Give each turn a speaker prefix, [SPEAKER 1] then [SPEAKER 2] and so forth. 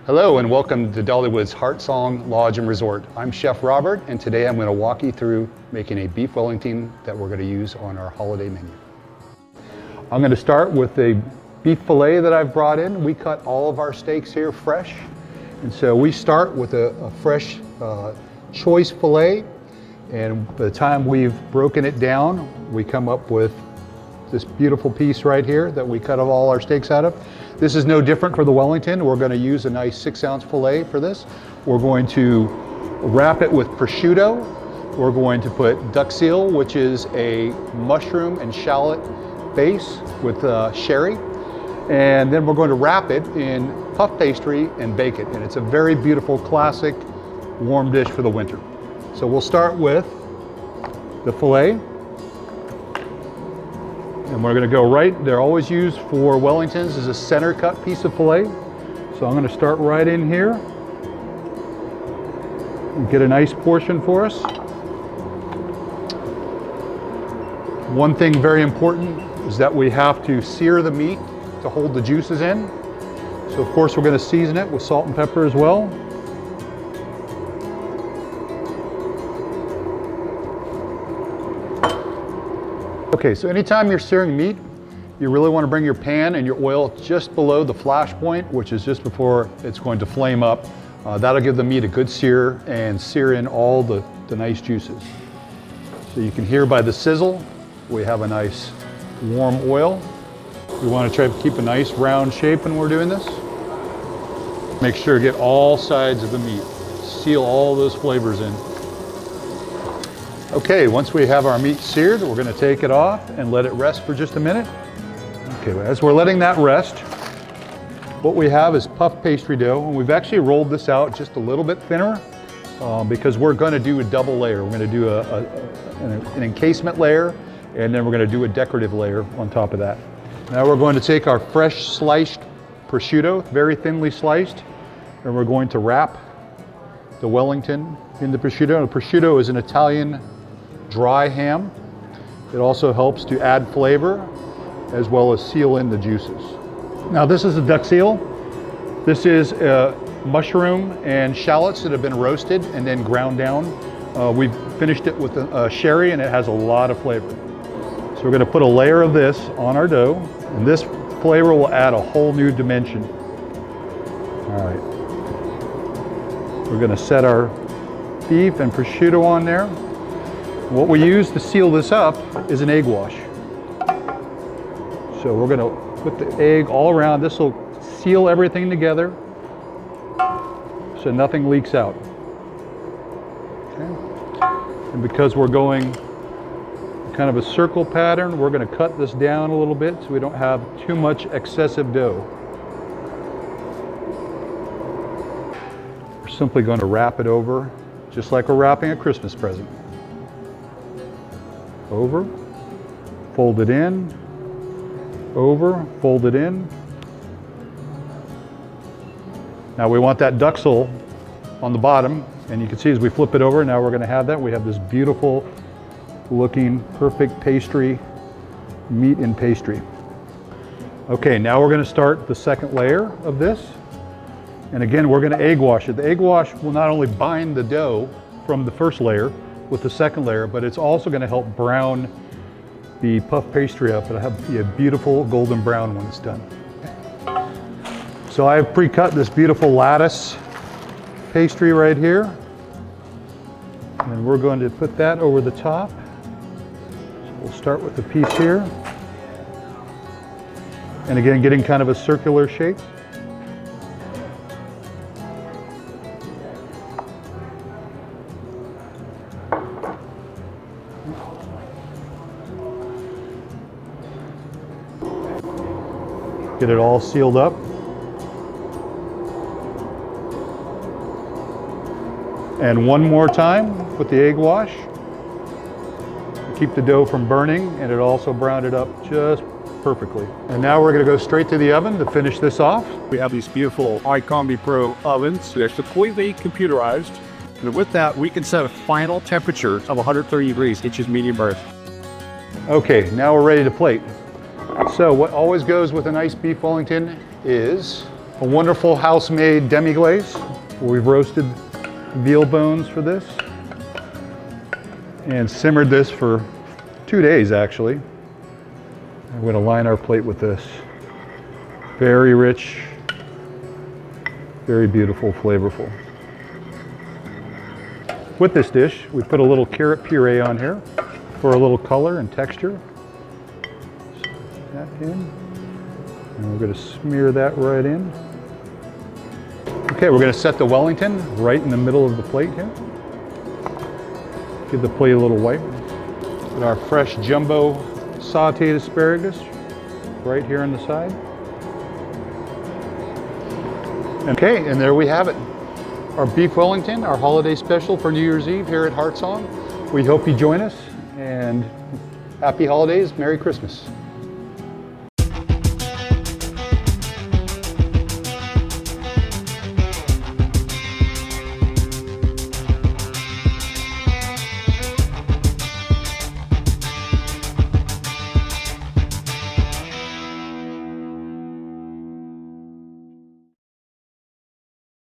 [SPEAKER 1] Hello and welcome to Dollywood's HeartSong Lodge and Resort. I'm Chef Robert, and today I'm going to walk you through making a beef Wellington that we're going to use on our holiday menu. I'm going to start with a beef fillet that I've brought in. We cut all of our steaks here fresh, and so we start with a fresh choice fillet, and by the time we've broken it down, we come up with this beautiful piece right here that we cut all our steaks out of. This is no different for the Wellington. We're going to use a nice 6-ounce fillet for this. We're going to wrap it with prosciutto. We're going to put duck seal, which is a mushroom and shallot base with sherry. And then we're going to wrap it in puff pastry and bake it. And it's a very beautiful, classic, warm dish for the winter. So we'll start with the fillet. And we're going to go right, they're always used for Wellingtons as a center cut piece of filet. So I'm going to start right in here and get a nice portion for us. One thing very important is that we have to sear the meat to hold the juices in. So of course we're going to season it with salt and pepper as well. Okay, so anytime you're searing meat, you really want to bring your pan and your oil just below the flash point, which is just before it's going to flame up. That'll give the meat a good sear and sear in all the nice juices. So you can hear by the sizzle, we have a nice warm oil. We want to try to keep a nice round shape when we're doing this. Make sure to get all sides of the meat. Seal all those flavors in. Okay, once we have our meat seared, we're going to take it off and let it rest for just a minute. Okay, as we're letting that rest, what we have is puff pastry dough, and we've actually rolled this out just a little bit thinner because we're going to do a double layer. We're going to do an encasement layer, and then we're going to do a decorative layer on top of that. Now we're going to take our fresh sliced prosciutto, very thinly sliced, and we're going to wrap the Wellington in the prosciutto. The prosciutto is an Italian dry ham. It also helps to add flavor as well as seal in the juices. Now this is a duck seal. This is mushroom and shallots that have been roasted and then ground down. We've finished it with a sherry, and it has a lot of flavor. So we're going to put a layer of this on our dough, and this flavor will add a whole new dimension. All right. We're going to set our beef and prosciutto on there. What we use to seal this up is an egg wash. So we're going to put the egg all around. This will seal everything together so nothing leaks out. Okay. And because we're going kind of a circle pattern, we're going to cut this down a little bit so we don't have too much excessive dough. We're simply going to wrap it over just like we're wrapping a Christmas present. Over, fold it in, over, fold it in. Now we want that duxel on the bottom, and you can see as we flip it over, now we're going to have that. We have this beautiful looking, perfect pastry, meat and pastry. Okay, now we're going to start the second layer of this. And again, we're going to egg wash it. The egg wash will not only bind the dough from the first layer with the second layer, but it's also going to help brown the puff pastry up. It'll be a beautiful golden brown when it's done. So I've pre-cut this beautiful lattice pastry right here. And we're going to put that over the top. So we'll start with the piece here. And again, getting kind of a circular shape. Get it all sealed up. And one more time with the egg wash. Keep the dough from burning, and it also browned it up just perfectly. And now we're going to go straight to the oven to finish this off.
[SPEAKER 2] We have these beautiful iCombi Pro ovens. They're completely computerized. And with that, we can set a final temperature of 130 degrees, which is medium rare.
[SPEAKER 1] Okay, now we're ready to plate. So what always goes with a nice beef Wellington is a wonderful house-made demi-glaze. We've roasted veal bones for this and simmered this for 2 days actually. We're going to line our plate with this. Very rich, very beautiful, flavorful. With this dish, we put a little carrot puree on here for a little color and texture. That in. And we're going to smear that right in. Okay, we're going to set the Wellington right in the middle of the plate here. Give the plate a little white. Put our fresh jumbo sauteed asparagus right here on the side. Okay, and there we have it. Our beef Wellington, our holiday special for New Year's Eve here at HeartSong. We hope you join us, and happy holidays, Merry Christmas.